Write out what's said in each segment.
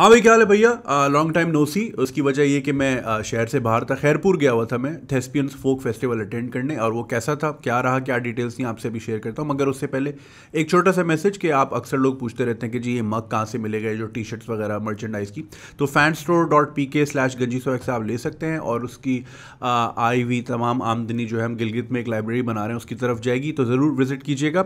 हाँ भाई, क्या हाल है भैया? लॉन्ग टाइम नो सी। उसकी वजह ये कि मैं शहर से बाहर था, खैरपुर गया हुआ था मैं थेस्पियंस फोक फेस्टिवल अटेंड करने, और वो कैसा था, क्या रहा, क्या डिटेल्स थी, आपसे भी शेयर करता हूँ। मगर उससे पहले एक छोटा सा मैसेज कि आप अक्सर लोग पूछते रहते हैं कि जी ये मग कहाँ से मिलेगा, जो टी शर्ट्स वगैरह मर्चेंडाइज की, तो fanstore.pk/गंजीसोएक्स आप ले सकते हैं, और उसकी आई हुई तमाम आमदनी जो है, हम गिलगित में एक लाइब्रेरी बना रहे हैं, उसकी तरफ जाएगी, तो ज़रूर विजिट कीजिएगा।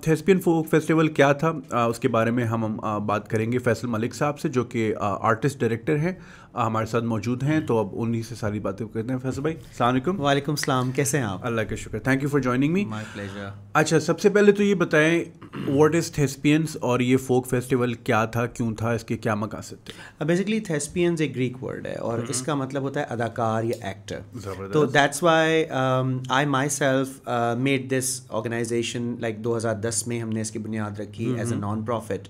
थेस्पियन फोक फेस्टिवल क्या था, उसके बारे में हम बात करेंगे फैसल मलिक साहब से, जो कि आर्टिस्ट डायरेक्टर हैं, हमारे साथ मौजूद हैं। तो अब उन्हीं से सारी बातें करते हैं। फैसल भाई, अस्सलाम वालेकुम। वालेकुम सलाम, कैसे हैं आप? अल्लाह का शुक्र, thank you for joining me. My pleasure. अच्छा, सबसे पहले तो ये बताएं व्हाट इज़ थेस्पियंस, और ये फोक फेस्टिवल क्या था, क्यों था, इसके क्या मकासद थे? बेसिकली थेस्पियंस एक ग्रीक वर्ड है और इसका मतलब होता है अदाकार या एक्टर। ज़बरदस्त। तो that's why I myself made this organisation like 2010 में हमने इसकी बुनियाद रखी एज अ नॉन प्रॉफिट,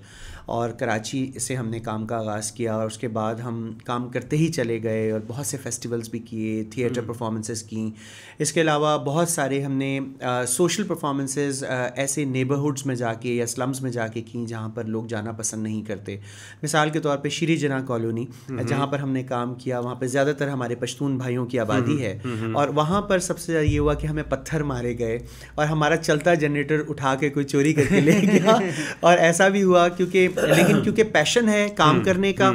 और कराची से हमने काम का आगाज़ किया, और उसके बाद हम काम करते ही चले गए और बहुत से फेस्टिवल्स भी किए, थिएटर परफॉर्मेंसेस की। इसके अलावा बहुत सारे हमने सोशल परफॉर्मेंसेस ऐसे नेबरहुड्स में जाके या स्लम्स में जाके की जहाँ पर लोग जाना पसंद नहीं करते। मिसाल के तौर पे श्री जना कॉलोनी जहाँ पर हमने काम किया, वहाँ पर ज़्यादातर हमारे पश्तून भाइयों की आबादी है, और वहाँ पर सबसे ज़्यादा ये हुआ कि हमें पत्थर मारे गए और हमारा चलता जनरेटर उठा के कोई चोरी करके ले गया। और ऐसा भी हुआ क्योंकि पैशन है काम करने का,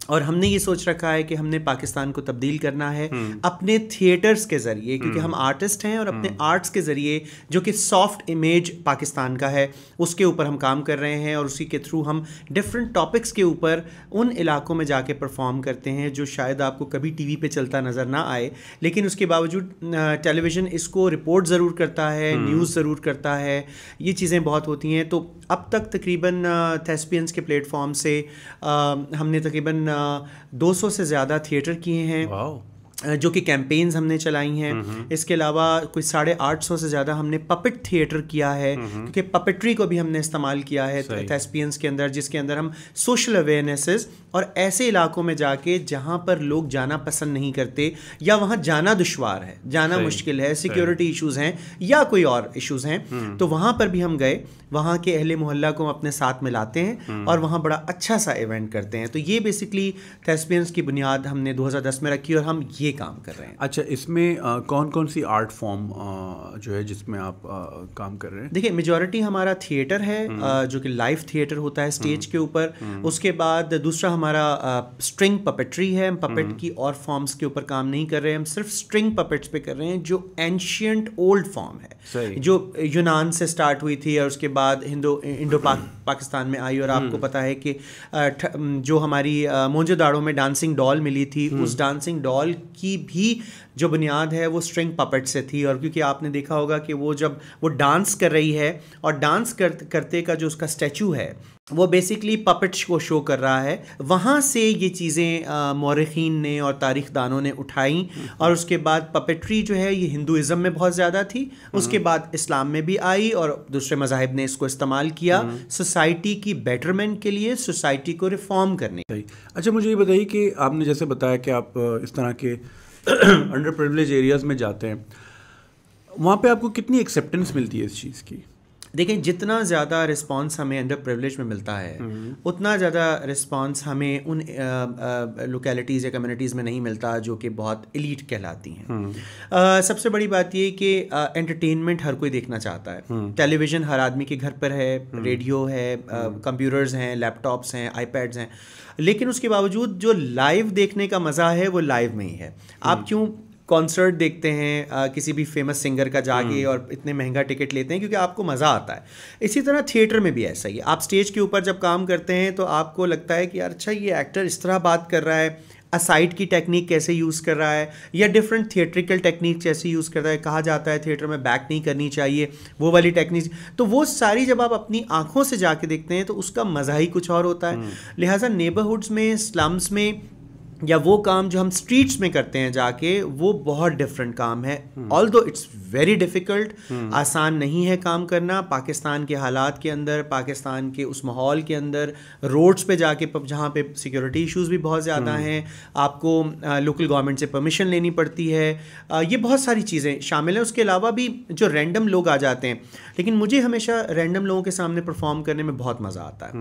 और हमने ये सोच रखा है कि हमने पाकिस्तान को तब्दील करना है अपने थिएटर्स के ज़रिए, क्योंकि हम आर्टिस्ट हैं, और अपने आर्ट्स के ज़रिए जो कि सॉफ्ट इमेज पाकिस्तान का है उसके ऊपर हम काम कर रहे हैं, और उसी के थ्रू हम डिफरेंट टॉपिक्स के ऊपर उन इलाकों में जाके परफॉर्म करते हैं जो शायद आपको कभी टीवी पे चलता नज़र ना आए, लेकिन उसके बावजूद टेलीविज़न इसको रिपोर्ट ज़रूर करता है, न्यूज़ ज़रूर करता है, ये चीज़ें बहुत होती हैं। तो अब तक तकरीबन थेस्पियंस के प्लेटफॉर्म से हमने तकरीबन 200 से ज़्यादा थिएटर किए हैं, जो कि कैंपेन्स हमने चलाई हैं। इसके अलावा कुछ 850 से ज़्यादा हमने पपेट थिएटर किया है, क्योंकि पपेट्री को भी हमने इस्तेमाल किया है थेस्पियंस के अंदर, जिसके अंदर हम सोशल अवेयरनेसेस और ऐसे इलाकों में जाके जहाँ पर लोग जाना पसंद नहीं करते, या वहाँ जाना दुश्वार है, जाना मुश्किल है, सिक्योरिटी इश्यूज़ हैं या कोई और इश्यूज़ हैं, तो वहाँ पर भी हम गए, वहाँ के अहले मोहल्ला को अपने साथ मिलाते हैं और वहाँ बड़ा अच्छा सा इवेंट करते हैं। तो ये बेसिकली थेस्पियंस की बुनियाद हमने 2010 में रखी और हम ये काम कर रहे हैं। अच्छा, इसमें कौन कौन सी आर्ट फॉर्म जो है जिसमें आप काम कर रहे हैं? देखिए, मेजॉरिटी हमारा थिएटर है, जो कि लाइव थिएटर होता है स्टेज के ऊपर। उसके बाद दूसरा हमारा स्ट्रिंग पपेट्री है। हम पपेट की और फॉर्म्स के ऊपर काम नहीं कर रहे हैं, हम सिर्फ स्ट्रिंग पपेट्स पे कर रहे हैं, जो एंशियंट ओल्ड फॉर्म है, जो यूनान से स्टार्ट हुई थी और उसके बाद इंडो पाकिस्तान में आई। और आपको पता है कि जो हमारी मोंजोदाड़ो में डांसिंग डॉल मिली थी, उस डांसिंग डॉल की भी जो बुनियाद है वो स्ट्रिंग पपेट से थी। और क्योंकि आपने देखा होगा कि वो जब वो डांस कर रही है, और डांस करते का जो उसका स्टैचू है वो बेसिकली पपेट्स को शो कर रहा है, वहाँ से ये चीज़ें मौरखीन ने और तारीखदानों ने उठाई। और उसके बाद पपेट्री जो है ये हिंदुज़म में बहुत ज़्यादा थी, उसके बाद इस्लाम में भी आई और दूसरे मज़ाहिब ने इसको इस्तेमाल किया सोसाइटी की बेटरमेंट के लिए, सोसाइटी को रिफॉर्म करने। अच्छा, मुझे ये बताइए कि आपने जैसे बताया कि आप इस तरह के अंडर प्रिविलेज एरियाज़ में जाते हैं, वहाँ पे आपको कितनी एक्सेप्टेंस मिलती है इस चीज़ की? देखें, जितना ज़्यादा रिस्पांस हमें अंडर प्रिविलेज में मिलता है उतना ज़्यादा रिस्पांस हमें उन लोकेलिटीज़ या कम्युनिटीज़ में नहीं मिलता जो कि बहुत एलीट कहलाती हैं। सबसे बड़ी बात ये कि एंटरटेनमेंट हर कोई देखना चाहता है। टेलीविज़न हर आदमी के घर पर है, रेडियो है, कंप्यूटर्स हैं, लैपटॉप्स हैं, आईपैड्स हैं, लेकिन उसके बावजूद जो लाइव देखने का मज़ा है वो लाइव में ही है। आप क्यों कॉन्सर्ट देखते हैं किसी भी फेमस सिंगर का जाके और इतने महंगा टिकट लेते हैं? क्योंकि आपको मज़ा आता है। इसी तरह थिएटर में भी ऐसा ही है। आप स्टेज के ऊपर जब काम करते हैं तो आपको लगता है कि यार अच्छा, ये एक्टर इस तरह बात कर रहा है, असाइड की टेक्निक कैसे यूज़ कर रहा है, या डिफरेंट थिएट्रिकल टेक्निक कैसे यूज़ कर रहा है। कहा जाता है थिएटर में बैक नहीं करनी चाहिए, वो वाली टेक्निक। तो वो सारी जब आप अपनी आंखों से जाके देखते हैं तो उसका मज़ा ही कुछ और होता है। लिहाजा नेबरहुड्स में, स्लम्स में, या वो काम जो हम स्ट्रीट्स में करते हैं जाके, वो बहुत डिफरेंट काम है। ऑल्दो इट्स वेरी डिफ़िकल्ट, आसान नहीं है काम करना पाकिस्तान के हालात के अंदर, पाकिस्तान के उस माहौल के अंदर, रोड्स पे जाके जहाँ पे सिक्योरिटी इश्यूज़ भी बहुत ज़्यादा हैं, आपको लोकल गवर्नमेंट से परमिशन लेनी पड़ती है, ये बहुत सारी चीज़ें शामिल हैं। उसके अलावा भी जो रैंडम लोग आ जाते हैं, लेकिन मुझे हमेशा रैंडम लोगों के सामने परफॉर्म करने में बहुत मज़ा आता है।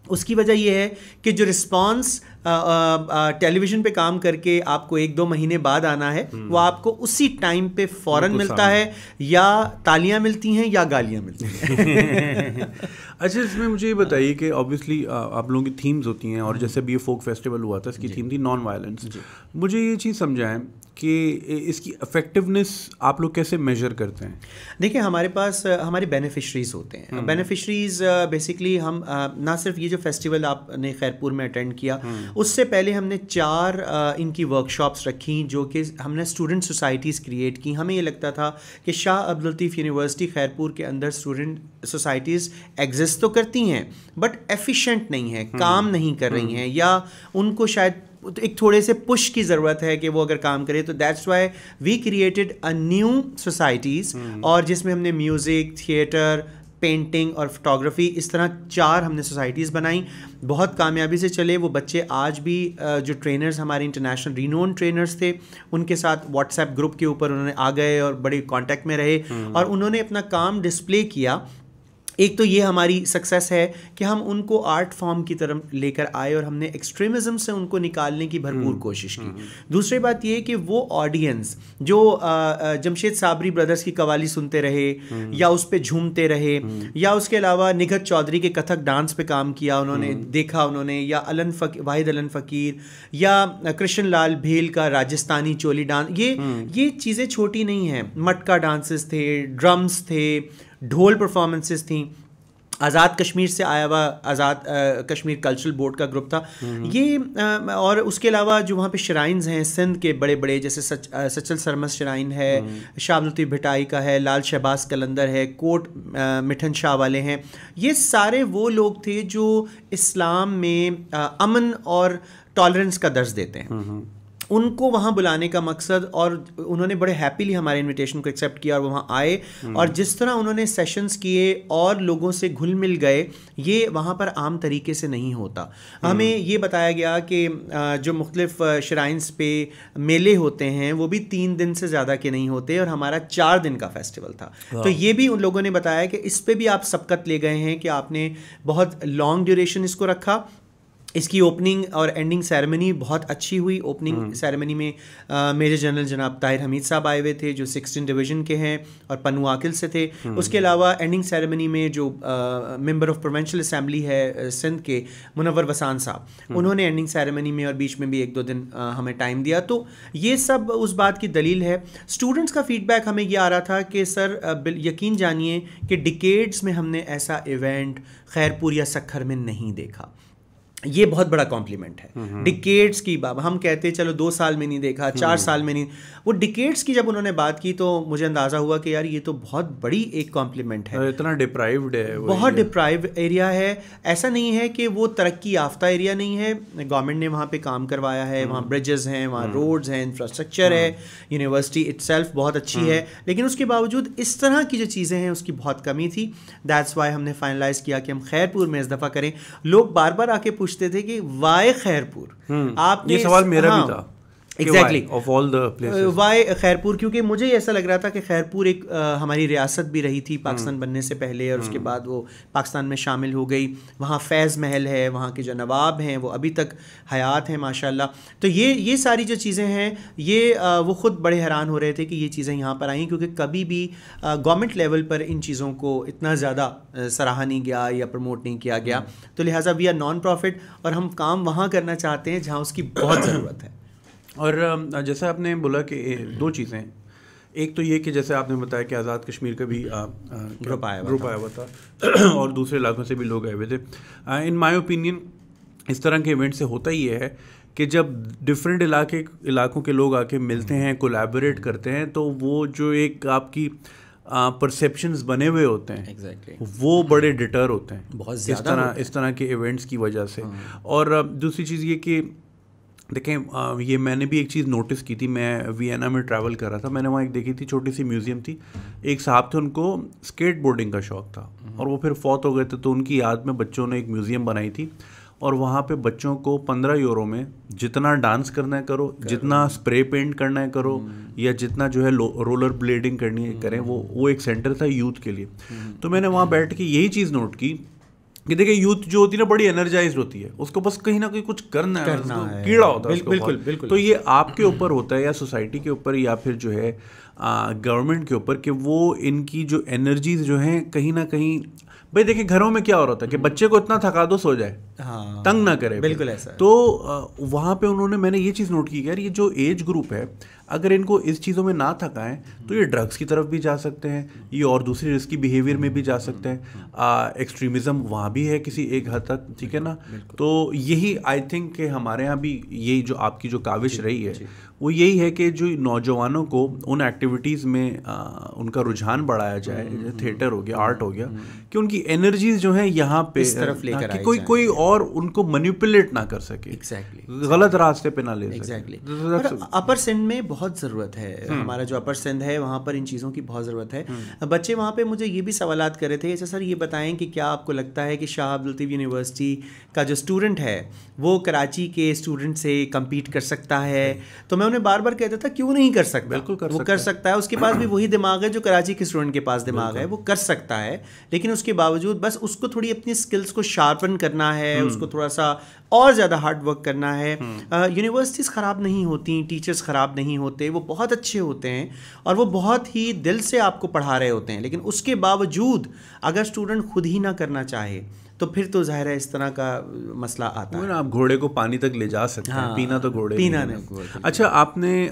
उसकी वजह ये है कि जो रिस्पॉन्स टेलीविज़न पे काम करके आपको 1-2 महीने बाद आना है वो आपको उसी टाइम पे फ़ौरन मिलता है, या तालियां मिलती हैं या गालियां मिलती हैं। अच्छा, इसमें मुझे ये बताइए कि ऑब्वियसली आप लोगों की थीम्स होती हैं, और जैसे अभी ये फोक फेस्टिवल हुआ था, इसकी थीम थी नॉन वायलेंस। मुझे ये चीज़ समझाएं कि इसकी इफेक्टिवनेस आप लोग कैसे मेजर करते हैं? देखिए, हमारे पास हमारे बेनिफिशरीज होते हैं। बेनिफिशरीज बेसिकली हम ना सिर्फ ये जो फेस्टिवल आपने खैरपुर में अटेंड किया, उससे पहले हमने 4 इनकी वर्कशॉप्स रखी जो कि हमने स्टूडेंट सोसाइटीज़ क्रिएट की। हमें ये लगता था कि शाह अब्दुल लतीफ़ यूनिवर्सिटी खैरपुर के अंदर स्टूडेंट सोसाइटीज़ एग्जिस्ट तो करती हैं बट एफिशिएंट नहीं है, काम नहीं कर रही हैं, या उनको शायद एक थोड़े से पुश की ज़रूरत है कि वो अगर काम करे। तो that's why we created a new societies, और जिसमें हमने म्यूज़िक, थिएटर, पेंटिंग और फोटोग्राफी, इस तरह 4 हमने सोसाइटीज़ बनाई। बहुत कामयाबी से चले वो बच्चे। आज भी जो ट्रेनर्स हमारे इंटरनेशनल रिनोन ट्रेनर्स थे, उनके साथ व्हाट्सएप ग्रुप के ऊपर उन्होंने आ गए और बड़े कांटेक्ट में रहे, और उन्होंने अपना काम डिस्प्ले किया। एक तो ये हमारी सक्सेस है कि हम उनको आर्ट फॉर्म की तरफ लेकर आए और हमने एक्सट्रीमिज़म से उनको निकालने की भरपूर कोशिश की। दूसरी बात ये है कि वो ऑडियंस जो जमशेद साबरी ब्रदर्स की कवाली सुनते रहे या उस पे झूमते रहे, या उसके अलावा निघत चौधरी के कथक डांस पे काम किया उन्होंने, देखा उन्होंने, या वाहिद अलन फ़कीर या कृष्ण लाल भेल का राजस्थानी चोली डांस, ये चीज़ें छोटी नहीं हैं। मटका डांसेस थे, ड्रम्स थे, ढोल परफॉर्मेंसेस थी। आज़ाद कश्मीर से आया हुआ आज़ाद कश्मीर कल्चरल बोर्ड का ग्रुप था ये, और उसके अलावा जो वहाँ पे श्राइन्स हैं सिंध के बड़े बड़े, जैसे सचल सरमस श्राइन है, शाह अब्दुल लतीफ़ भिटाई का है, लाल शहबाज कलंदर है, कोट मिठन शाह वाले हैं। ये सारे वो लोग थे जो इस्लाम में अमन और टॉलरेंस का दर्ज देते हैं। उनको वहाँ बुलाने का मकसद, और उन्होंने बड़े हैप्पीली हमारे इनविटेशन को एक्सेप्ट किया और वहाँ आए, और जिस तरह उन्होंने सेशंस किए और लोगों से घुल मिल गए, ये वहाँ पर आम तरीके से नहीं होता। हमें ये बताया गया कि जो मुख्तलिफ श्राइन्स पे मेले होते हैं वो भी 3 दिन से ज़्यादा के नहीं होते, और हमारा 4 दिन का फेस्टिवल था। तो ये भी उन लोगों ने बताया कि इस पर भी आप सबकत ले गए हैं कि आपने बहुत लॉन्ग ड्यूरेशन इसको रखा। इसकी ओपनिंग और एंडिंग सेरेमनी बहुत अच्छी हुई। ओपनिंग सेरेमनी में मेजर जनरल जनाब ताहिर हमीद साहब आए हुए थे जो 16 डिवीज़न के हैं और पन्नू आकिल से थे। उसके अलावा एंडिंग सेरेमनी में जो मेंबर ऑफ प्रोविंशियल असम्बली है सिंध के मुनव्वर वसान साहब, उन्होंने एंडिंग सेरेमनी में और बीच में भी 1-2 दिन हमें टाइम दिया। तो ये सब उस बात की दलील है। स्टूडेंट्स का फीडबैक हमें ये आ रहा था कि सर यकीन जानिए कि डिकेड्स में हमने ऐसा इवेंट खैरपुर या सक्खर में नहीं देखा। ये बहुत बड़ा कॉम्प्लीमेंट है। डिकेड्स की बात हम कहते हैं, चलो 2 साल में नहीं देखा, 4 साल में नहीं, वो डिकेड्स की जब उन्होंने बात की तो मुझे अंदाज़ा हुआ कि यार ये तो बहुत बड़ी एक कॉम्प्लीमेंट है। इतना डिप्राइव्ड है, बहुत डिप्राइव एरिया है। ऐसा नहीं है कि वो तरक्की याफ्ता एरिया नहीं है, गवर्नमेंट ने वहाँ पे काम करवाया है, वहाँ ब्रिजेस हैं, वहाँ रोड्स हैं, इंफ्रास्ट्रक्चर है, यूनिवर्सिटी इटसेल्फ बहुत अच्छी है, लेकिन उसके बावजूद इस तरह की जो चीज़ें हैं उसकी बहुत कमी थी। दैट्स वाई हमने फाइनलाइज किया कि हम खैरपुर में इस दफ़ा करें। लोग बार बार आके पूछते थे कि वाई खैरपुर, आपने ये सवाल मेरा भी था। Exactly of all the places why Khairpur, क्योंकि मुझे ऐसा लग रहा था कि खैरपुर एक हमारी रियासत भी रही थी पाकिस्तान बनने से पहले, और उसके बाद वो पाकिस्तान में शामिल हो गई। वहाँ फैज़ महल है, वहाँ के जो नवाब हैं वो अभी तक हयात हैं माशाल्लाह। तो ये सारी जो चीज़ें हैं ये वो ख़ुद बड़े हैरान हो रहे थे कि ये चीज़ें यहाँ पर आई, क्योंकि कभी भी गवर्नमेंट लेवल पर इन चीज़ों को इतना ज़्यादा सराहा नहीं गया या प्रमोट नहीं किया गया। तो लिहाजा वी आर नॉन प्रॉफिट और हम काम वहाँ करना चाहते हैं जहाँ उसकी बहुत ज़रूरत है। और जैसे आपने बोला कि 2 चीज़ें, एक तो ये कि जैसे आपने बताया कि आज़ाद कश्मीर का भी ग्रुप आया हुआ था और दूसरे इलाकों से भी लोग आए हुए थे। इन माय ओपिनियन इस तरह के इवेंट से होता ये है कि जब डिफरेंट इलाकों के लोग आके मिलते हैं, कोलैबोरेट करते हैं, तो वो जो एक आपकी परसेप्शंस बने हुए होते हैं exactly. वो बड़े डिटर होते हैं बहुत ज़्यादा इस तरह के इवेंट्स की वजह से। और दूसरी चीज़ ये कि देखें, ये मैंने भी एक चीज़ नोटिस की थी। मैं वियना में ट्रैवल कर रहा था, मैंने वहाँ एक देखी थी, छोटी सी म्यूज़ियम थी। एक साहब थे, उनको स्केट बोर्डिंग का शौक़ था और वो फिर फौत हो गए थे, तो उनकी याद में बच्चों ने एक म्यूज़ियम बनाई थी और वहाँ पे बच्चों को 15 यूरो में जितना डांस करना है करो, जितना स्प्रे पेंट करना है करो, या जितना जो है रोलर ब्लेडिंग करनी है करें। वो एक सेंटर था यूथ के लिए। तो मैंने वहाँ बैठ के यही चीज़ नोट की कि देखिए यूथ जो होती है ना बड़ी एनर्जाइज्ड होती है, उसको बस कहीं ना कहीं कुछ करना है, कीड़ा होता है बिल्कुल बिल्कुल। तो ये आपके ऊपर होता है या सोसाइटी के ऊपर या फिर जो है गवर्नमेंट के ऊपर कि वो इनकी जो एनर्जीज जो हैं कहीं ना कहीं, भाई देखिए घरों में क्या हो रहा था कि बच्चे को इतना थका दो सो जाए, हाँ, तंग ना करे, बिल्कुल ऐसा। तो वहाँ पे उन्होंने, मैंने ये चीज़ नोट की यार ये जो एज ग्रुप है अगर इनको इस चीज़ों में ना थकाएं तो ये ड्रग्स की तरफ भी जा सकते हैं, ये और दूसरी रिस्की बिहेवियर में भी जा सकते हैं, एक्सट्रीमिज़म वहाँ भी है किसी एक हद तक, ठीक है ना। तो यही आई थिंक कि हमारे यहाँ भी यही जो आपकी जो काविश रही है वो यही है कि जो नौजवानों को उन एक्टिविटीज़ में उनका रुझान बढ़ाया जाए, थिएटर हो गया, आर्ट हो गया, कि उनकी एनर्जीज जो है यहाँ पे इस तरफ लेकर कि कोई और उनको मैनिपुलेट ना कर सके, एग्जैक्टली गलत रास्ते पे ना ले सके। एग्जैक्टली। अपर सिंध में बहुत ज़रूरत है, हमारा जो अपर सिंध है वहाँ पर इन चीज़ों की बहुत ज़रूरत है। बच्चे वहाँ पे मुझे ये भी सवालात कर रहे थे, अच्छा सर ये बताएं कि क्या आपको लगता है कि शाह अब्दुल लतीफ़ यूनिवर्सिटी का जो स्टूडेंट है वो कराची के स्टूडेंट से कम्पीट कर सकता है? तो मैं उन्हें बार बार कहता था क्यों नहीं कर सकता, बिल्कुल वो कर सकता है, उसके पास भी वही दिमाग है जो कराची के स्टूडेंट के पास दिमाग है, वो कर सकता है, लेकिन उसके बावजूद बस उसको थोड़ी अपनी स्किल्स को शार्पन करना है, उसको थोड़ा सा और ज़्यादा हार्ड वर्क करना है। यूनिवर्सिटीज़ ख़राब नहीं होती, टीचर्स ख़राब नहीं होते, वो बहुत अच्छे होते हैं और वो बहुत ही दिल से आपको पढ़ा रहे होते हैं, लेकिन उसके बावजूद अगर स्टूडेंट खुद ही ना करना चाहे तो फिर तो ज़ाहिर है इस तरह का मसला आता है। आप घोड़े को पानी तक ले जा सकते हैं, पीना तो घोड़े पीना नहीं। अच्छा, आपने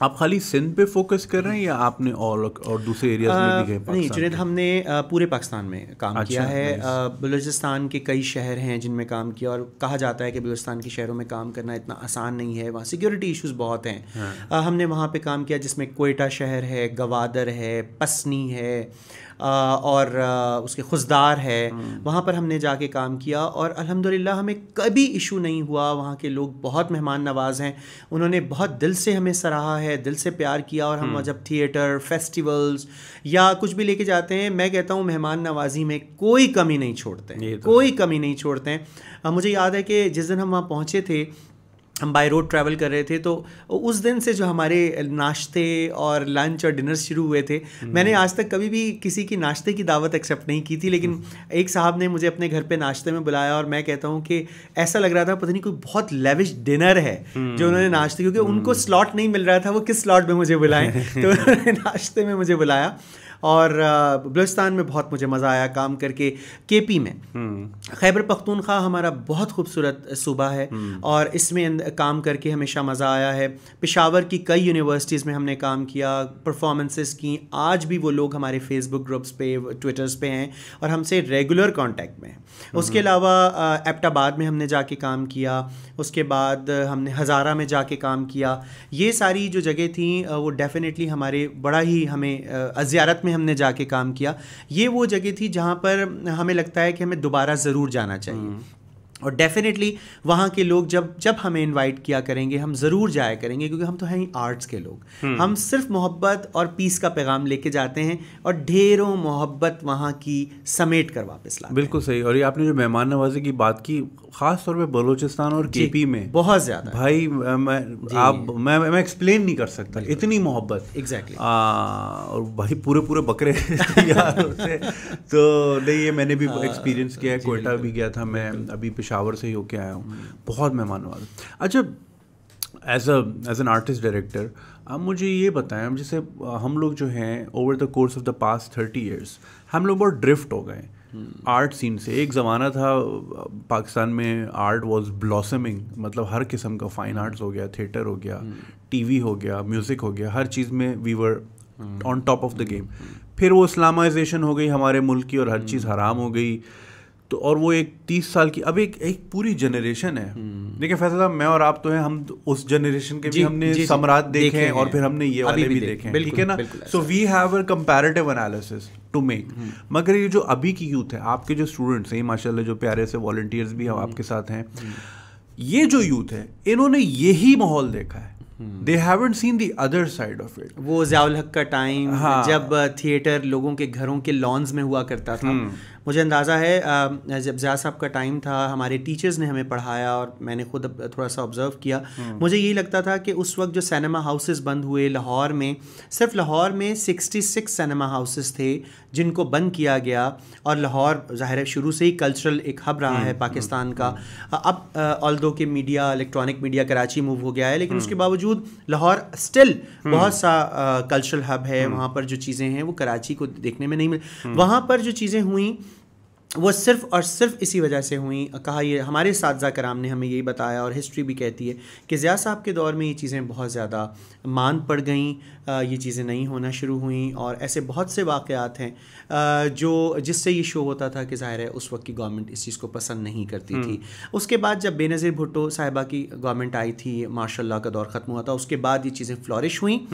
आप खाली सिंध पे फोकस कर रहे हैं या आपने और दूसरे एरियाज में भी गए? नहीं जुनैद, हमने पूरे पाकिस्तान में काम किया है। बलूचिस्तान के कई शहर हैं जिनमें काम किया, और कहा जाता है कि बलूचिस्तान के शहरों में काम करना इतना आसान नहीं है, वहाँ सिक्योरिटी इश्यूज बहुत हैं। हमने वहाँ पे काम किया जिसमें कोयटा शहर है, गवादर है, पसनी है और उसके खुशदार है, वहाँ पर हमने जाके काम किया और अल्हम्दुलिल्लाह हमें कभी इशू नहीं हुआ। वहाँ के लोग बहुत मेहमान नवाज हैं, उन्होंने बहुत दिल से हमें सराहा है, दिल से प्यार किया, और हम जब थिएटर, फेस्टिवल्स या कुछ भी लेके जाते हैं, मैं कहता हूँ मेहमान नवाजी में कोई कमी नहीं छोड़ते हैं, कोई कमी नहीं छोड़ते हैं। मुझे याद है कि जिस दिन हम वहाँ पहुँचे थे, हम बाय रोड ट्रैवल कर रहे थे, तो उस दिन से जो हमारे नाश्ते और लंच और डिनर शुरू हुए थे, मैंने आज तक कभी भी किसी की नाश्ते की दावत एक्सेप्ट नहीं की थी, लेकिन एक साहब ने मुझे अपने घर पे नाश्ते में बुलाया और मैं कहता हूँ कि ऐसा लग रहा था पता नहीं कोई बहुत लेविश डिनर है जो उन्होंने नाश्ते, क्योंकि उनको स्लॉट नहीं मिल रहा था वो किस स्लॉट में मुझे बुलाएं, तो उन्होंने नाश्ते में मुझे बुलाया। और बलूचिस्तान में बहुत मुझे मज़ा आया काम करके। केपी में खैबर पख्तूनख्वा हमारा बहुत खूबसूरत सूबा है और इसमें काम करके हमेशा मज़ा आया है। पेशावर की कई यूनिवर्सिटीज़ में हमने काम किया, परफॉर्मेंसेस की, आज भी वो लोग हमारे फेसबुक ग्रुप्स पे, ट्विटर्स पे हैं और हमसे रेगुलर कांटेक्ट में हैं। उसके अलावा एबटाबाद में हमने जाके काम किया, उसके बाद हमने हज़ारा में जाके काम किया। ये सारी जो जगह थी वो डेफिनेटली हमारे बड़ा ही हमें ज़ियारत में हमने जाके काम किया। ये वो जगह थी जहाँ पर हमें लगता है कि हमें दोबारा ज़रूर जाना चाहिए, और डेफिनेटली वहाँ के लोग जब हमें इनवाइट किया करेंगे हम ज़रूर जाया करेंगे, क्योंकि हम तो हैं ही आर्ट्स के लोग। हम सिर्फ मोहब्बत और पीस का पैगाम लेके जाते हैं और ढेरों मोहब्बत वहाँ की समेट कर वापस लाते हैं। बिल्कुल सही। और ये आपने जो मेहमान नवाजी की बात की, ख़ास तौर पे बलूचिस्तान और केपी में बहुत ज़्यादा भाई, मैं एक्सप्लेन नहीं कर सकता, इतनी मोहब्बत। एग्जैक्टली। और भाई पूरे बकरे यार होते। तो नहीं, ये मैंने भी एक्सपीरियंस किया है, कोयटा भी गया था मैं, अभी पेशावर से ही होके आया हूँ, बहुत मेहमान नवाज। अच्छा, एज एन आर्टिस्ट डायरेक्टर आप मुझे ये बताएं, हम जैसे हम लोग जो हैं over the course of the past 30 years हम लोग बहुत ड्रिफ्ट हो गए आर्ट सीन से। एक ज़माना था पाकिस्तान में आर्ट वाज ब्लॉसमिंग, मतलब हर किस्म का फाइन आर्ट्स हो गया, थिएटर हो गया, टीवी हो गया, म्यूज़िक हो गया, हर चीज़ में we were on top of the game. फिर वो इस्लामाइजेशन हो गई हमारे मुल्क की और हर चीज़ हराम हो गई। तो और वो एक 30 साल की अब एक पूरी जनरेशन है। देखिए फैसल साहब, मैं और आप तो हैं, हम उस जनरेशन के भी हमने सम्राट देखे हैं और फिर हमने ये वाले भी देखे हैं, ठीक है ना। So we have a comparative analysis to make. मगर ये जो अभी की यूथ है, आपके जो स्टूडेंट्स हैं माशाल्लाह, जो प्यारे से वॉलंटियर्स भी हम आपके साथ हैं, ये जो यूथ है इन्होंने यही माहौल देखा है, they haven't seen the other side of it. वो ज़ियाउल हक का टाइम जब थिएटर लोगों के घरों के लॉन्स में हुआ करता था, मुझे अंदाज़ा है जब ज़िया साहब का टाइम था, हमारे टीचर्स ने हमें पढ़ाया और मैंने खुद थोड़ा सा ऑब्ज़र्व किया, मुझे यही लगता था कि उस वक्त जो सिनेमा हाउसेस बंद हुए लाहौर में, सिर्फ लाहौर में 66 सिनेमा हाउसेस थे जिनको बंद किया गया। और लाहौर ज़ाहिर है शुरू से ही कल्चरल एक हब रहा है पाकिस्तान का। अब ऑल्दो के media, electronic media Karachi move हो गया है, लेकिन उसके बावजूद लाहौर स्टिल बहुत सा कल्चरल हब है। वहाँ पर जो चीज़ें हैं वो कराची को देखने में नहीं मिल, वहाँ पर जो चीज़ें हुई वो सिर्फ़ और सिर्फ इसी वजह से हुई। कहा ये हमारे साथज़ा कराम ने हमें यही बताया और हिस्ट्री भी कहती है कि ज़िया साहब के दौर में ये चीज़ें बहुत ज़्यादा मान पड़ गईं, ये चीज़ें नहीं होना शुरू हुई। और ऐसे बहुत से वाक़यात हैं जो जिससे ये शो होता था कि ज़ाहिर है उस वक्त की गवर्नमेंट इस चीज़ को पसंद नहीं करती थी। उसके बाद जब बेनज़ीर भुट्टो साहिबा की गवर्नमेंट आई थी, माशाल्लाह का दौर ख़त्म हुआ था, उसके बाद ये चीज़ें फ्लॉरिश हुई,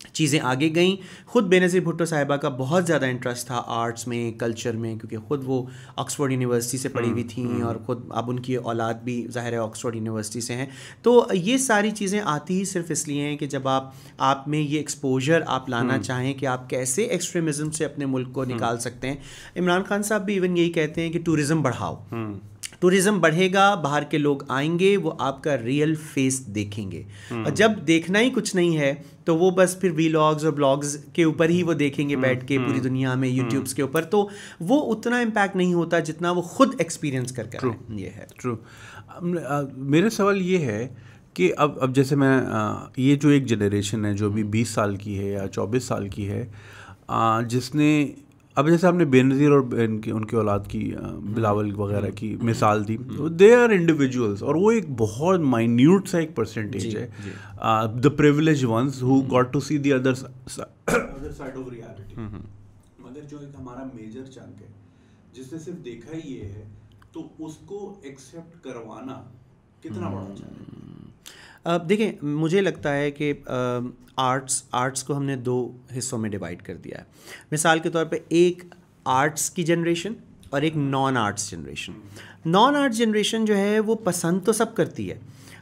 चीज़ें आगे गईं। ख़ुद बेनज़ीर भुट्टो साहिबा का बहुत ज़्यादा इंटरेस्ट था आर्ट्स में, कल्चर में, क्योंकि ख़ुद वो ऑक्सफोर्ड यूनिवर्सिटी से पढ़ी हुई थी और ख़ुद अब उनकी औलाद भी ज़ाहिर है ऑक्सफोर्ड यूनिवर्सिटी से हैं। तो ये सारी चीज़ें आती ही सिर्फ इसलिए हैं कि जब आप में ये एक्सपोजर आप लाना चाहें कि आप कैसे एक्सट्रीमिज़म से अपने मुल्क को निकाल सकते हैं। इमरान खान साहब भी इवन यही कहते हैं कि टूरिज़म बढ़ाओ, टूरिज़्म बढ़ेगा, बाहर के लोग आएंगे, वो आपका रियल फेस देखेंगे। और जब देखना ही कुछ नहीं है तो वो बस फिर वीलॉग्स और ब्लॉग्स के ऊपर ही वो देखेंगे बैठ के पूरी दुनिया में, यूट्यूब्स के ऊपर, तो वो उतना इम्पैक्ट नहीं होता जितना वो खुद एक्सपीरियंस करके आए। ये है ट्रू। मेरा सवाल ये है कि अब जैसे मैं ये जो एक जनरेशन है जो अभी 20 साल की है या 24 साल की है, जिसने अब जैसे आपने बेनज़ीर और उनके औलाद की बिलावल वगैरह की मिसाल दी, दे आर इंडिविजुअल्स और वो एक बहुत माइन्यूट सा एक परसेंटेज है, the privilege ones who got to see the other side of reality. मगर जो एक हमारा मेजर चंक है जिसने सिर्फ देखा ही ये है, तो उसको एक्सेप्ट करवाना कितना बड़ा चैलेंज। देखें, मुझे लगता है कि आर्ट्स को हमने दो हिस्सों में डिवाइड कर दिया है। मिसाल के तौर पे एक आर्ट्स की जनरेशन और एक non arts generation. Non arts generation जो है वो पसंद तो सब करती है,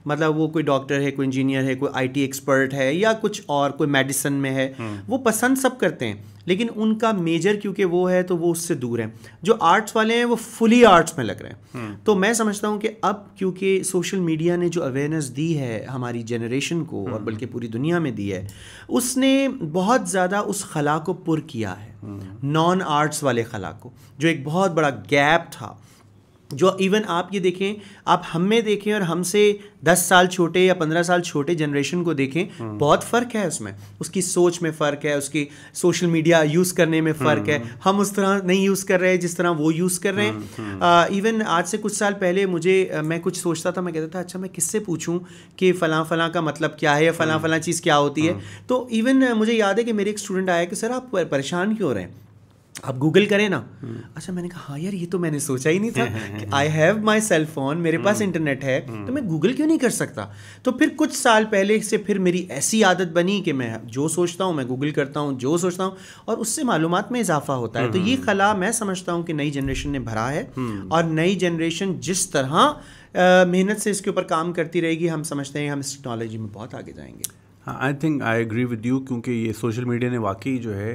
मतलब वो कोई डॉक्टर है, कोई इंजीनियर है, कोई आईटी एक्सपर्ट है या कुछ और, कोई मेडिसिन में है, वो पसंद सब करते हैं, लेकिन उनका मेजर क्योंकि वो है तो वो उससे दूर हैं। जो आर्ट्स वाले हैं वो फुली आर्ट्स में लग रहे हैं। तो मैं समझता हूँ कि अब क्योंकि सोशल मीडिया ने जो अवेयरनेस दी है हमारी जनरेशन को और बल्कि पूरी दुनिया में दी है, उसने बहुत ज़्यादा उस खला को पुर किया है, नॉन आर्ट्स वाले खला को, जो एक बहुत बड़ा गैप था। जो इवन आप ये देखें, आप हम में देखें और हमसे 10 साल छोटे या 15 साल छोटे जनरेशन को देखें, बहुत फ़र्क है उसमें, उसकी सोच में फ़र्क है, उसकी सोशल मीडिया यूज़ करने में फ़र्क है। हम उस तरह नहीं यूज़ कर रहे हैं जिस तरह वो यूज़ कर रहे हैं। इवन आज से कुछ साल पहले मैं कुछ सोचता था, मैं कहता था अच्छा मैं किससे पूछूं कि फ़लाँ फ़लाँ का मतलब क्या है या फ़लाँ फ़लाँ चीज़ क्या होती है। तो इवन मुझे याद है कि मेरे एक स्टूडेंट आया कि सर आप परेशान क्यों हो रहे हैं, आप गूगल करें ना। अच्छा, मैंने कहा हाँ यार, ये तो मैंने सोचा ही नहीं था कि I have my cell phone, मेरे पास इंटरनेट है, तो मैं गूगल क्यों नहीं कर सकता। तो फिर कुछ साल पहले से फिर मेरी ऐसी आदत बनी कि मैं जो सोचता हूँ मैं गूगल करता हूँ, जो सोचता हूँ, और उससे मालूमात में इजाफा होता है। तो ये खला मैं समझता हूँ कि नई जनरेशन ने भरा है, और नई जनरेशन जिस तरह मेहनत से इसके ऊपर काम करती रहेगी, हम समझते हैं हम इस टेक्नोलॉजी में बहुत आगे जाएंगे। हाँ, I think I agree with you, क्योंकि ये सोशल मीडिया ने वाकई जो है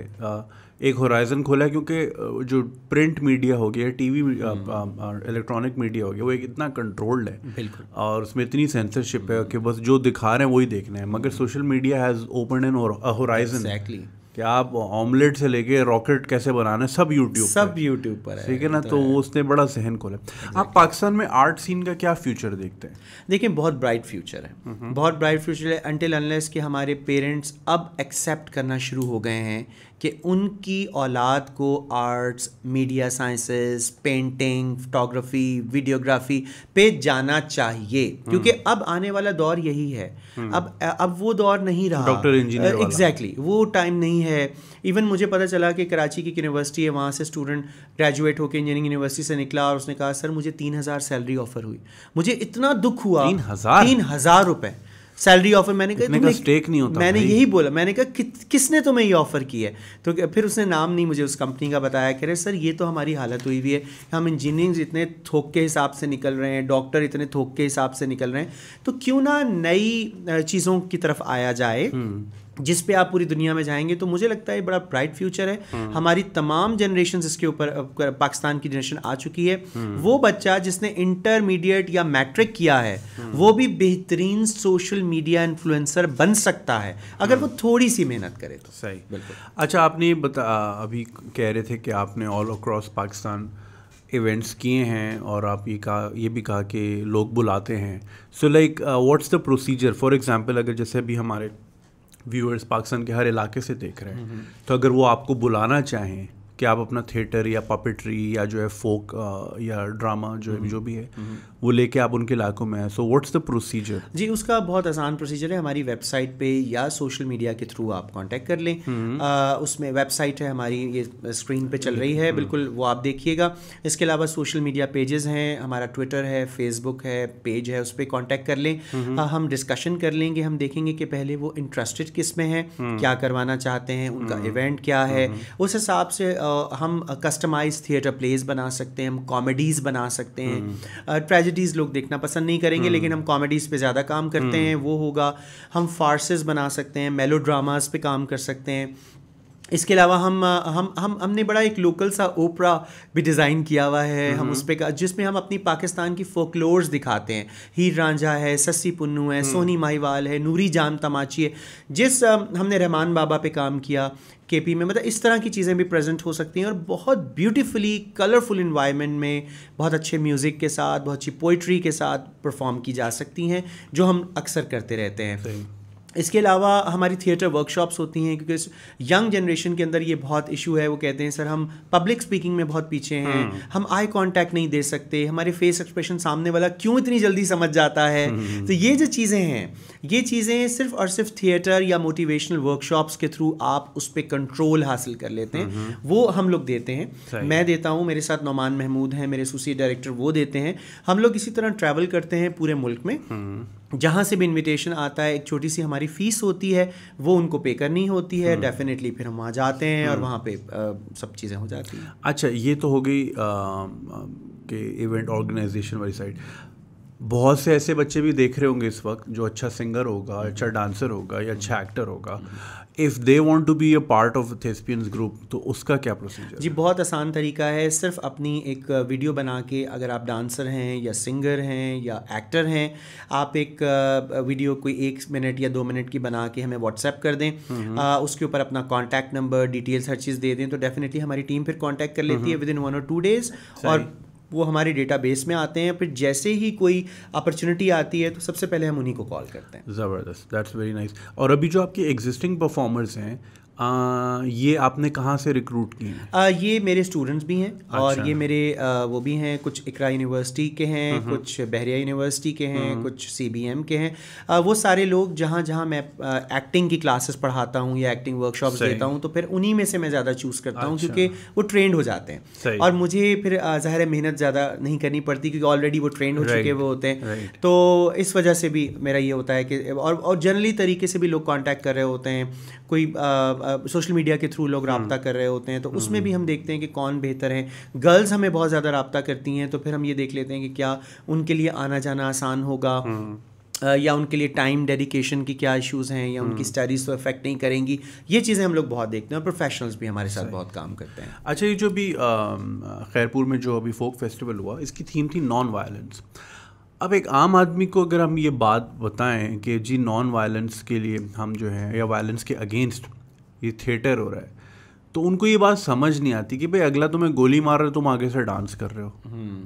एक होराइजन खोला है, क्योंकि जो प्रिंट मीडिया हो गया, टीवी इलेक्ट्रॉनिक मीडिया हो गया, वो एक इतना कंट्रोल्ड है, बिल्कुल, और उसमें इतनी सेंसरशिप है कि बस जो दिखा रहे हैं वही देखना है। मगर social media has open an horizon, exactly, कि आप ऑमलेट से लेके रॉकेट कैसे बनाना है सब यूट्यूब पर है, ठीक है ना। तो उसने बड़ा जहन खोला। आप पाकिस्तान में आर्ट सीन का क्या फ्यूचर देखते हैं? देखिए, बहुत ब्राइट फ्यूचर है, बहुत ब्राइट फ्यूचर है, अनटिल अनलेस कि हमारे पेरेंट्स अब एक्सेप्ट करना शुरू हो गए हैं कि उनकी औलाद को arts, media sciences, painting, photography, videography पे जाना चाहिए, क्योंकि अब आने वाला दौर यही है। अब वो दौर नहीं रहा डॉक्टर इंजीनियर वाला, एग्जैक्टली वो टाइम नहीं है। इवन मुझे पता चला कि कराची की यूनिवर्सिटी है, वहाँ से स्टूडेंट ग्रेजुएट होकर इंजीनियरिंग यूनिवर्सिटी से निकला और उसने कहा सर मुझे 3000 सैलरी ऑफर हुई। मुझे इतना दुख हुआ, 3000 रुपये सैलरी ऑफर। मैंने कहा स्टेक नहीं होता, मैंने यही बोला, मैंने कहा किसने तुम्हें ये ऑफ़र की है? तो फिर उसने नाम नहीं मुझे उस कंपनी का बताया, कह रहे सर ये तो हमारी हालत हुई हुई है, हम इंजीनियरिंग इतने थोक के हिसाब से निकल रहे हैं, डॉक्टर इतने थोक के हिसाब से निकल रहे हैं, तो क्यों ना नई चीज़ों की तरफ आया जाए। जिस पे आप पूरी दुनिया में जाएंगे, तो मुझे लगता है बड़ा ब्राइट फ्यूचर है। हमारी तमाम जनरेशन इसके ऊपर, पाकिस्तान की जनरेशन आ चुकी है। वो बच्चा जिसने इंटरमीडिएट या मैट्रिक किया है वो भी बेहतरीन सोशल मीडिया इन्फ्लुएंसर बन सकता है अगर वो थोड़ी सी मेहनत करे तो। सही, बिल्कुल। अच्छा, आपने अभी कह रहे थे कि आपने ऑल अक्रॉस पाकिस्तान इवेंट्स किए हैं और आप ये भी कहा कि लोग बुलाते हैं। So like what's the procedure? For example, अगर जैसे अभी हमारे व्यूअर्स पाकिस्तान के हर इलाके से देख रहे हैं, तो अगर वो आपको बुलाना चाहें कि आप अपना थिएटर या पपेट्री या जो है फोक या ड्रामा जो भी है वो लेके आप उनके इलाकों में हैं, सो व्हाट्स द प्रोसीजर? जी, उसका बहुत आसान प्रोसीजर है। हमारी वेबसाइट पे या सोशल मीडिया के थ्रू आप कांटेक्ट कर लें। उसमें वेबसाइट है हमारी, ये स्क्रीन पे चल रही है, बिल्कुल वो आप देखिएगा। इसके अलावा सोशल मीडिया पेजेस हैं, हमारा ट्विटर है, फेसबुक है, पेज है, उस पर कॉन्टैक्ट कर लें। हम डिस्कशन कर लेंगे, हम देखेंगे कि पहले वो इंटरेस्टेड किस में है, क्या करवाना चाहते हैं, उनका इवेंट क्या है। उस हिसाब से हम कस्टमाइज थिएटर प्लेस बना सकते हैं, हम कॉमेडीज़ बना सकते हैं। ट्रेजेडीज़ लोग देखना पसंद नहीं करेंगे, लेकिन हम कॉमेडीज़ पे ज़्यादा काम करते हैं, वो होगा। हम फार्सेस बना सकते हैं, मेलो ड्रामास पे काम कर सकते हैं। इसके अलावा हमने बड़ा एक लोकल सा ओपरा भी डिज़ाइन किया हुआ है हम उस पर, जिसमें हम अपनी पाकिस्तान की फोकलोर्स दिखाते हैं। हीर रांझा है, सस्सी पुन्नू है, सोनी माहीवाल है, नूरी जान तमाची है, हमने रहमान बाबा पे काम किया केपी में। मतलब इस तरह की चीज़ें भी प्रेजेंट हो सकती हैं और बहुत ब्यूटीफुली कलरफुल इन्वायरमेंट में बहुत अच्छे म्यूज़िक के साथ, बहुत अच्छी पोइट्री के साथ परफॉर्म की जा सकती हैं, जो हम अक्सर करते रहते हैं। इसके अलावा हमारी थिएटर वर्कशॉप्स होती हैं, क्योंकि यंग जनरेशन के अंदर ये बहुत इशू है। वो कहते हैं सर हम पब्लिक स्पीकिंग में बहुत पीछे हैं, हम आई कांटेक्ट नहीं दे सकते, हमारे फेस एक्सप्रेशन सामने वाला क्यों इतनी जल्दी समझ जाता है। तो ये जो चीज़ें हैं, ये चीज़ें सिर्फ और सिर्फ थिएटर या मोटिवेशनल वर्कशॉप्स के थ्रू आप उस पर कंट्रोल हासिल कर लेते हैं। वो हम लोग देते हैं, मैं देता हूँ, मेरे साथ नौमान महमूद हैं मेरे एसोसिएट डायरेक्टर, वो देते हैं। हम लोग इसी तरह ट्रैवल करते हैं पूरे मुल्क में, जहाँ से भी इनविटेशन आता है, एक छोटी सी हमारी फ़ीस होती है, वो उनको पे करनी होती है। डेफिनेटली फिर हम वहाँ जाते हैं और वहाँ पे सब चीज़ें हो जाती हैं। अच्छा, ये तो हो गई कि इवेंट ऑर्गेनाइजेशन वाली साइड। बहुत से ऐसे बच्चे भी देख रहे होंगे इस वक्त जो अच्छा सिंगर होगा, अच्छा डांसर होगा या अच्छा एक्टर होगा। If they want to be a part of thespians group, तो उसका क्या प्रोसीजर? जी, बहुत आसान तरीका है। सिर्फ अपनी एक वीडियो बना के, अगर आप डांसर हैं या सिंगर हैं या एक्टर हैं, आप एक वीडियो कोई 1 मिनट या 2 मिनट की बना के हमें व्हाट्सएप कर दें। उसके ऊपर अपना कॉन्टैक्ट नंबर, डिटेल्स, हर चीज़ दे दें, तो डेफिनेटली हमारी टीम फिर कॉन्टैक्ट कर लेती है विदिन 1 और 2 डेज़, और वो हमारी डेटाबेस में आते हैं। फिर जैसे ही कोई अपॉर्चुनिटी आती है तो सबसे पहले हम उन्हीं को कॉल करते हैं। ज़बरदस्त, दैट्स वेरी नाइस। और अभी जो आपके एग्जिस्टिंग परफॉर्मर्स हैं, ये आपने कहाँ से रिक्रूट किए? ये मेरे स्टूडेंट्स भी हैं। अच्छा। और ये मेरे वो भी हैं, कुछ इकरा यूनिवर्सिटी के हैं, कुछ बहरिया यूनिवर्सिटी के हैं, कुछ CBM के हैं। वो सारे लोग जहाँ जहाँ मैं एक्टिंग की क्लासेस पढ़ाता हूँ या एक्टिंग वर्कशॉप्स देता हूँ, तो फिर उन्हीं में से मैं ज़्यादा चूज़ करता हूँ। क्योंकि वो ट्रेंड हो जाते हैं और मुझे फिर ज़ाहिर है मेहनत ज़्यादा नहीं करनी पड़ती, क्योंकि ऑलरेडी वो ट्रेंड हो चुके वो होते हैं। तो इस वजह से भी मेरा ये होता है कि और जनरली तरीके से भी लोग कॉन्टैक्ट कर रहे होते हैं, कोई सोशल मीडिया के थ्रू लोग रब्ता कर रहे होते हैं, तो उसमें भी हम देखते हैं कि कौन बेहतर है। गर्ल्स हमें बहुत ज़्यादा रब्ता करती हैं, तो फिर हम ये देख लेते हैं कि क्या उनके लिए आना जाना आसान होगा, या उनके लिए टाइम डेडिकेशन की क्या इश्यूज़ हैं, या उनकी स्टडीज़ तो इफेक्ट नहीं करेंगी। ये चीज़ें हम लोग बहुत देखते हैं, और प्रोफेशनल्स भी हमारे साथ बहुत काम करते हैं। अच्छा, ये जो भी खैरपुर में जो अभी फोक फेस्टिवल हुआ, इसकी थीम थी नॉन वायलेंस। अब एक आम आदमी को अगर हम ये बात बताएं कि जी नॉन वायलेंस के लिए हम जो है, या वायलेंस के अगेंस्ट ये थिएटर हो रहा है, तो उनको ये बात समझ नहीं आती कि भाई अगला तुम्हें गोली मार रहे हो, तुम आगे से डांस कर रहे हो।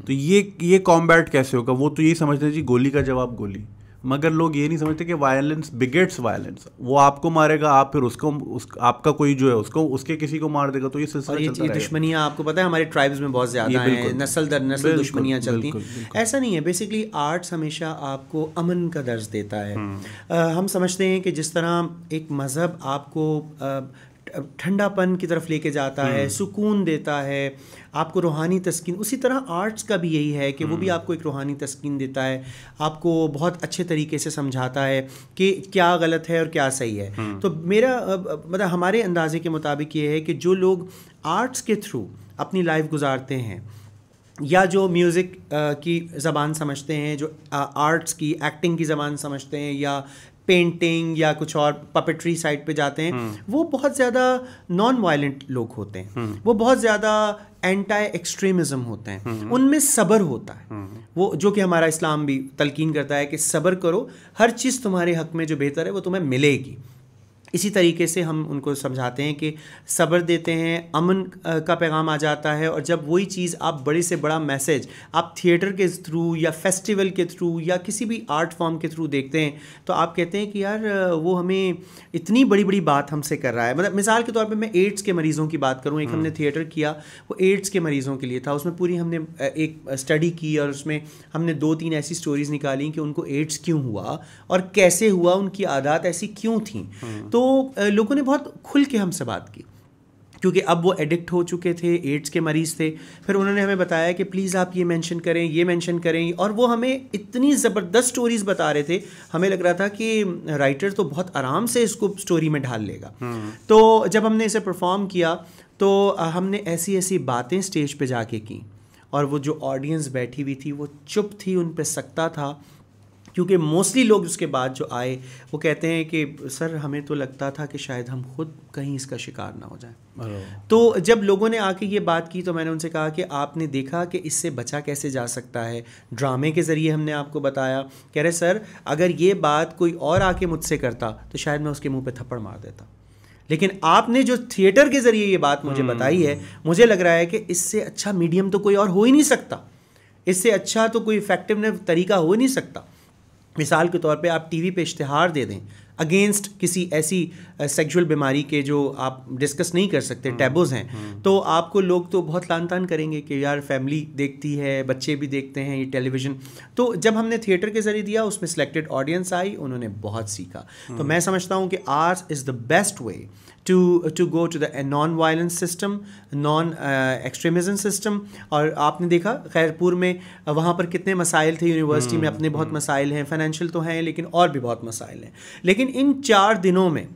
तो ये कॉम्बैट कैसे होगा? वो तो यही समझते हैं जी गोली का जवाब गोली, मगर लोग ये नहीं समझते कि वायलेंस बिगेट्स वायलेंस। वो आपको मारेगा, आप फिर आपका कोई जो है उसके किसी को मार देगा, तो ये सिलसिला चलता रहेगा। दुश्मनियाँ आपको पता है हमारे ट्राइब्स में बहुत ज़्यादा हैं, नस्ल दर नस्ल दुश्मनियाँ चलती हैं। ऐसा नहीं है, बेसिकली आर्ट्स हमेशा आपको अमन का दर्ज देता है। हम समझते हैं कि जिस तरह एक मज़हब आपको ठंडापन की तरफ लेके जाता है, सुकून देता है, आपको रूहानी तस्कीन, उसी तरह आर्ट्स का भी यही है कि वो भी आपको एक रूहानी तस्कीन देता है, आपको बहुत अच्छे तरीके से समझाता है कि क्या गलत है और क्या सही है। तो मेरा मतलब हमारे अंदाजे के मुताबिक ये है कि जो लोग आर्ट्स के थ्रू अपनी लाइफ गुजारते हैं, या जो म्यूज़िक की ज़बान समझते हैं, जो आर्ट्स की एक्टिंग की ज़बान समझते हैं, या पेंटिंग या कुछ और पपेट्री साइड पे जाते हैं, वो बहुत ज़्यादा नॉन वायलेंट लोग होते हैं, वो बहुत ज़्यादा एंटी एक्सट्रीमिज्म होते हैं, उनमें सब्र होता है, वो जो कि हमारा इस्लाम भी तलकीन करता है कि सब्र करो, हर चीज़ तुम्हारे हक में जो बेहतर है वो तुम्हें मिलेगी। इसी तरीके से हम उनको समझाते हैं कि सब्र देते हैं, अमन का पैगाम आ जाता है, और जब वही चीज़ आप बड़े से बड़ा मैसेज आप थिएटर के थ्रू या फेस्टिवल के थ्रू या किसी भी आर्ट फॉर्म के थ्रू देखते हैं तो आप कहते हैं कि यार वो हमें इतनी बड़ी बड़ी बात हमसे कर रहा है। मतलब मिसाल के तौर पे मैं एड्स के मरीज़ों की बात करूँ, एक हमने थिएटर किया वो एड्स के मरीज़ों के लिए था, उसमें पूरी हमने एक स्टडी की और उसमें हमने 2-3 ऐसी स्टोरीज़ निकाली कि उनको एड्स क्यों हुआ और कैसे हुआ, उनकी आदत ऐसी क्यों थी। तो लोगों ने बहुत खुल के हमसे बात की, क्योंकि अब वो एडिक्ट हो चुके थे, एड्स के मरीज़ थे। फिर उन्होंने हमें बताया कि प्लीज़ आप ये मेंशन करें, ये मेंशन करें, और वो हमें इतनी ज़बरदस्त स्टोरीज़ बता रहे थे, हमें लग रहा था कि राइटर तो बहुत आराम से इसको स्टोरी में ढाल लेगा। तो जब हमने इसे परफॉर्म किया तो हमने ऐसी ऐसी बातें स्टेज पे जाके की, और वो जो ऑडियंस बैठी हुई थी वो चुप थी, उन पे सकता था, क्योंकि मोस्टली लोग उसके बाद जो आए वो कहते हैं कि सर हमें तो लगता था कि शायद हम खुद कहीं इसका शिकार ना हो जाए। तो जब लोगों ने आके ये बात की तो मैंने उनसे कहा कि आपने देखा कि इससे बचा कैसे जा सकता है, ड्रामे के ज़रिए हमने आपको बताया। कह रहे सर अगर ये बात कोई और आके मुझसे करता तो शायद मैं उसके मुंह पे थप्पड़ मार देता, लेकिन आपने जो थिएटर के ज़रिए ये बात मुझे बताई है, मुझे लग रहा है कि इससे अच्छा मीडियम तो कोई और हो ही नहीं सकता, इससे अच्छा तो कोई इफेक्टिव तरीका हो ही नहीं सकता। मिसाल के तौर पे आप टीवी पे इश्तिहार दे दें अगेंस्ट किसी ऐसी सेक्सुअल बीमारी के जो आप डिस्कस नहीं कर सकते, टैबूज़ हैं, तो आपको लोग तो बहुत लान तान करेंगे कि यार फैमिली देखती है, बच्चे भी देखते हैं ये टेलीविज़न। तो जब हमने थिएटर के ज़रिए दिया उसमें सिलेक्टेड ऑडियंस आई, उन्होंने बहुत सीखा। तो मैं समझता हूँ कि art is the best way to go to the non-violence system, non-extremism system। और आपने देखा खैरपुर में वहाँ पर कितने मसाइल थे, यूनिवर्सिटी में अपने बहुत मसाइल हैं, फाइनेंशियल तो हैं लेकिन और भी बहुत मसाइल हैं। लेकिन इन 4 दिनों में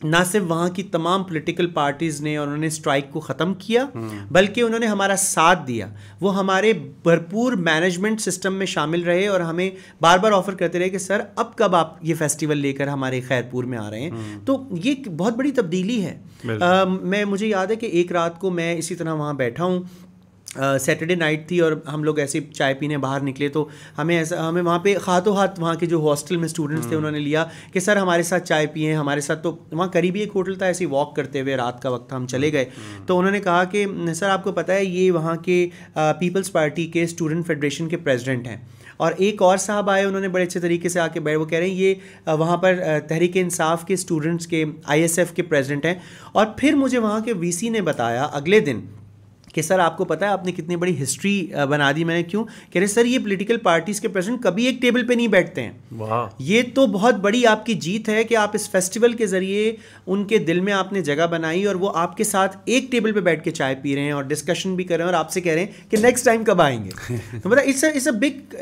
ना सिर्फ वहाँ की तमाम पॉलिटिकल पार्टीज़ ने और उन्होंने स्ट्राइक को ख़त्म किया, बल्कि उन्होंने हमारा साथ दिया, वो हमारे भरपूर मैनेजमेंट सिस्टम में शामिल रहे और हमें बार बार ऑफ़र करते रहे कि सर अब कब आप ये फेस्टिवल लेकर हमारे खैरपुर में आ रहे हैं। तो ये बहुत बड़ी तब्दीली है। मुझे याद है कि एक रात को मैं इसी तरह वहाँ बैठा हूँ, सैटरडे नाइट थी और हम लोग ऐसे चाय पीने बाहर निकले, तो हमें वहाँ पे हाथों हाथ वहाँ के जो हॉस्टल में स्टूडेंट्स थे उन्होंने लिया कि सर हमारे साथ चाय पिए हमारे साथ। तो वहाँ करीबी एक होटल था, ऐसे वॉक करते हुए रात का वक्त हम चले गए। तो उन्होंने कहा कि सर आपको पता है ये वहाँ के पीपल्स पार्टी के स्टूडेंट फेडरेशन के प्रेसिडेंट हैं, और एक और साहब आए, उन्होंने बड़े अच्छे तरीके से आके बैठ, वो कह रहे हैं ये वहाँ पर तहरीक इंसाफ के स्टूडेंट्स के ISF के प्रेसिडेंट हैं। और फिर मुझे वहाँ के VC ने बताया अगले दिन कि सर आपको पता है आपने कितनी बड़ी हिस्ट्री बना दी। मैंने क्यों? कह रहे सर ये पॉलिटिकल पार्टीज़ के प्रेसिडेंट कभी एक टेबल पे नहीं बैठते हैं। वाह, ये तो बहुत बड़ी आपकी जीत है कि आप इस फेस्टिवल के ज़रिए उनके दिल में आपने जगह बनाई और वो आपके साथ एक टेबल पे बैठ के चाय पी रहे हैं और डिस्कशन भी कर रहे हैं और आपसे कह रहे हैं कि नेक्स्ट टाइम कब आएंगे। तो मतलब इट्स अ बिग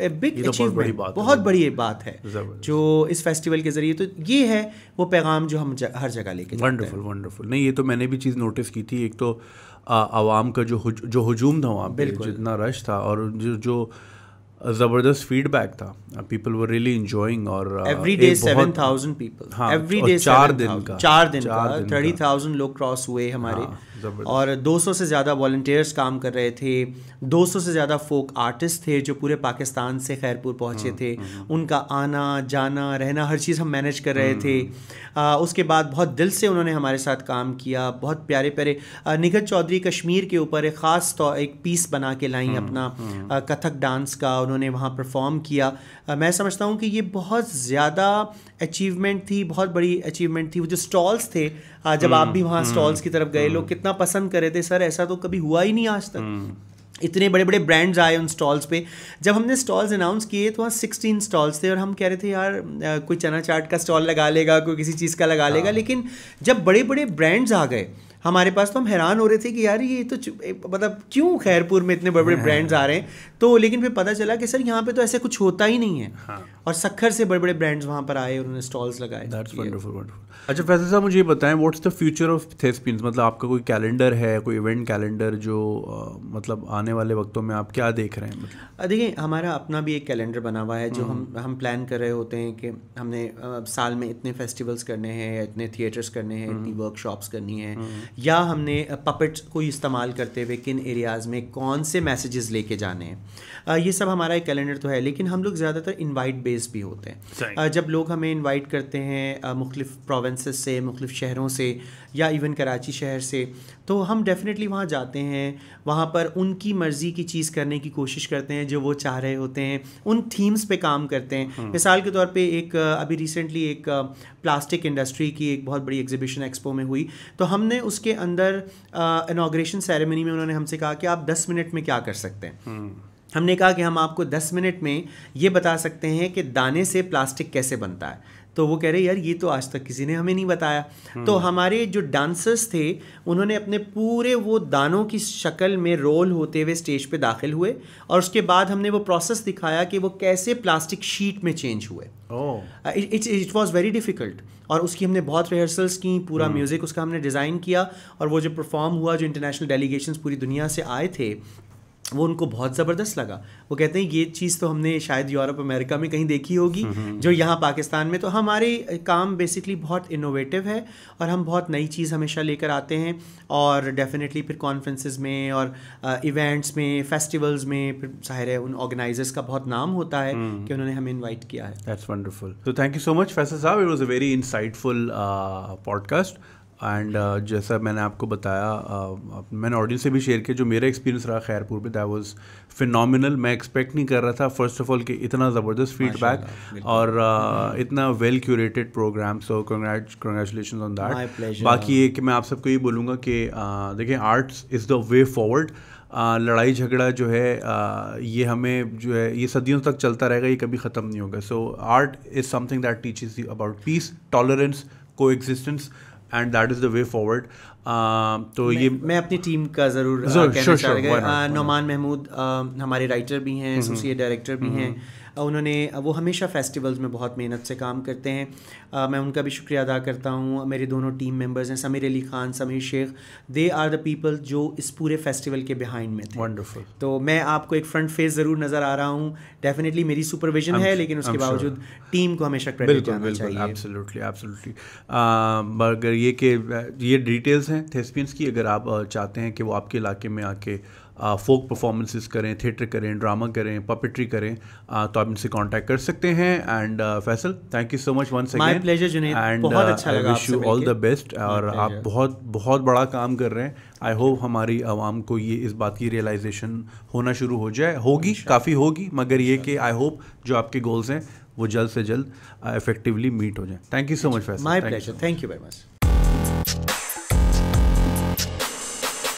अचीवमेंट, बहुत बड़ी बात है जो इस फेस्टिवल के ज़रिए। तो ये है वो पैगाम जो हम हर जगह लेके जाते हैं। वंडरफुल। नहीं ये तो मैंने भी चीज़ नोटिस की थी, एक तो आवाम का जो हुजूम था वहाँ पे, जितना रश था और जो ज़बरदस्त फीडबैक था, पीपल वर रियली एंजॉयिंग। और every day 7,000 people, every day 4 दिन का 30,000 लोग क्रॉस हुए हमारे। और 200 से ज़्यादा वॉलंटियर्स काम कर रहे थे, 200 से ज़्यादा फोक आर्टिस्ट थे जो पूरे पाकिस्तान से खैरपुर पहुँचे थे। उनका आना जाना रहना हर चीज़ हम मैनेज कर रहे थे। उसके बाद बहुत दिल से उन्होंने हमारे साथ काम किया, बहुत प्यारे प्यारे निखत चौधरी कश्मीर के ऊपर एक ख़ास एक पीस बना के लाई अपना कथक डांस का, उन्होंने वहाँ परफॉर्म किया। मैं समझता हूँ कि ये बहुत ज़्यादा अचीवमेंट थी, बहुत बड़ी अचीवमेंट थी। वो जो स्टॉल्स थे, जब आप भी वहाँ स्टॉल्स की तरफ गए, लोग कितना पसंद कर रहे थे, सर ऐसा तो कभी हुआ ही नहीं आज तक। इतने बड़े बड़े ब्रांड्स आए उन स्टॉल्स पे। जब हमने स्टॉल्स अनाउंस किए तो वहाँ 16 स्टॉल्स थे और हम कह रहे थे यार कोई चना चाट का स्टॉल लगा लेगा, कोई किसी चीज़ का लगा लेगा। लेकिन जब बड़े बड़े ब्रांड्स आ गए हमारे पास तो हम हैरान हो रहे थे कि यार ये तो मतलब क्यों खैरपुर में इतने बड़े बड़े ब्रांड्स आ रहे हैं। तो लेकिन फिर पता चला कि सर यहाँ पे तो ऐसे कुछ होता ही नहीं है। और सखर से बड़े बड़े ब्रांड्स वहाँ पर आए, उन्होंने स्टॉल्स लगाए। That's wonderful. अच्छा फैसल साहब, मुझे ये बताएं, व्हाट्स द फ्यूचर ऑफ थेस्पियंस? मतलब आपका कोई कैलेंडर है, कोई इवेंट कैलेंडर जो मतलब आने वाले वक्तों में आप क्या देख रहे हैं? मतलब देखिए, हमारा अपना भी एक कैलेंडर बना हुआ है जो हम प्लान कर रहे होते हैं कि हमने साल में इतने फेस्टिवल्स करने हैं, या इतने थिएटर्स करने हैं, इतनी वर्कशॉप्स करनी है, या हमने पपेट्स को इस्तेमाल करते हुए किन एरियाज़ में कौन से मैसेजेस लेके जाने हैं। ये सब हमारा एक कैलेंडर तो है, लेकिन हम लोग ज़्यादातर इनवाइट बेस्ड भी होते हैं। जब लोग हमें इनवाइट करते हैं मुख्तलिफ प्रोविंसेस से, मुख्तलिफ शहरों से, या इवन कराची शहर से, तो हम डेफिनेटली वहाँ जाते हैं, वहाँ पर उनकी मर्ज़ी की चीज़ करने की कोशिश करते हैं जो वो चाह रहे होते हैं, उन थीम्स पे काम करते हैं। मिसाल के तौर पे एक अभी रिसेंटली एक प्लास्टिक इंडस्ट्री की एक बहुत बड़ी एग्जीबिशन एक्सपो में हुई, तो हमने उसके अंदर इनॉग्रेशन सेरेमनी में उन्होंने हमसे कहा कि आप 10 मिनट में क्या कर सकते हैं। हमने कहा कि हम आपको 10 मिनट में ये बता सकते हैं कि दाने से प्लास्टिक कैसे बनता है। तो वो कह रहे यार ये तो आज तक किसी ने हमें नहीं बताया। तो हमारे जो डांसर्स थे उन्होंने अपने पूरे वो दानों की शक्ल में रोल होते हुए स्टेज पे दाखिल हुए, और उसके बाद हमने वो प्रोसेस दिखाया कि वो कैसे प्लास्टिक शीट में चेंज हुए। इट वॉज वेरी डिफ़िकल्ट, और उसकी हमने बहुत रिहर्सल्स की, पूरा म्यूज़िक उसका हमने डिज़ाइन किया, और वो जो परफॉर्म हुआ, जो इंटरनेशनल डेलीगेशंस पूरी दुनिया से आए थे, वो उनको बहुत ज़बरदस्त लगा। वो कहते हैं ये चीज़ तो हमने शायद यूरोप अमेरिका में कहीं देखी होगी, जो यहाँ पाकिस्तान में। तो हमारे काम बेसिकली बहुत इनोवेटिव है, और हम बहुत नई चीज़ हमेशा लेकर आते हैं, और डेफिनेटली फिर कॉन्फ्रेंसेस में और इवेंट्स में, फेस्टिवल्स में, फिर ज़ाहिर है उन ऑर्गेनाइजर्स का बहुत नाम होता है कि उन्होंने हमें इन्वाइट किया है। That's wonderful. तो thank you so much Faisal साहब, it was a very insightful podcast. And जैसा मैंने आपको बताया, मैंने ऑडियंस से भी शेयर किया, जो मेरा एक्सपीरियंस रहा खैरपुर पे, दैट वाज फिनोमिनल। मैं एक्सपेक्ट नहीं कर रहा था फर्स्ट ऑफ ऑल कि इतना ज़बरदस्त फीडबैक और इतना वेल क्यूरेटेड प्रोग्राम। सो कंग्रेचुलेशन ऑन दैट। बाकी ये कि मैं आप सबको ये बोलूँगा कि देखिए, arts is the way forward. लड़ाई झगड़ा जो है ये हमें जो है ये सदियों तक चलता रहेगा, ये कभी ख़त्म नहीं होगा। So art is something that teaches you about peace, tolerance, coexistence, and that is the way forward. तो ये मैं अपनी टीम का ज़रूर कहना चाहूँगा। नौमान महमूद हमारे राइटर भी हैं, एसोसिएट डायरेक्टर भी हैं, उन्होंने वो हमेशा फेस्टिवल्स में बहुत मेहनत से काम करते हैं। मैं उनका भी शुक्रिया अदा करता हूँ। मेरे दोनों टीम मेंबर्स हैं, Sameer Ali Khan, Sameer Shaikh, they are the people जो इस पूरे फेस्टिवल के बिहाइंड में थे। वंडरफुल। तो मैं आपको एक फ्रंट फेस ज़रूर नज़र आ रहा हूँ। डेफिनेटली मेरी सुपरविजन है, लेकिन उसके बावजूद टीम को हमेशा क्रेडिट जाना चाहिए। Absolutely absolutely. अगर ये कि ये डिटेल्स हैं थेस्पियंस की, अगर आप चाहते हैं कि वो आपके इलाके में आके फोक परफॉर्मेंसेस करें, थिएटर करें, ड्रामा करें, पपेट्री करें, तो आप इनसे कांटेक्ट कर सकते हैं। And Faisal, thank you so much once again. My pleasure Junaid, बहुत अच्छा लगा आपसे मिलके। All the best. और आप बहुत बहुत बड़ा काम कर रहे हैं। आई होप हमारी आवाम को ये इस बात की रियलाइजेशन होना शुरू हो जाए, होगी, काफ़ी होगी, मगर ये कि आई होप जो आपके गोल्स हैं वो जल्द से जल्द इफेक्टिवली मीट हो जाए। Thank you so much Faisal. My pleasure, thank you very much.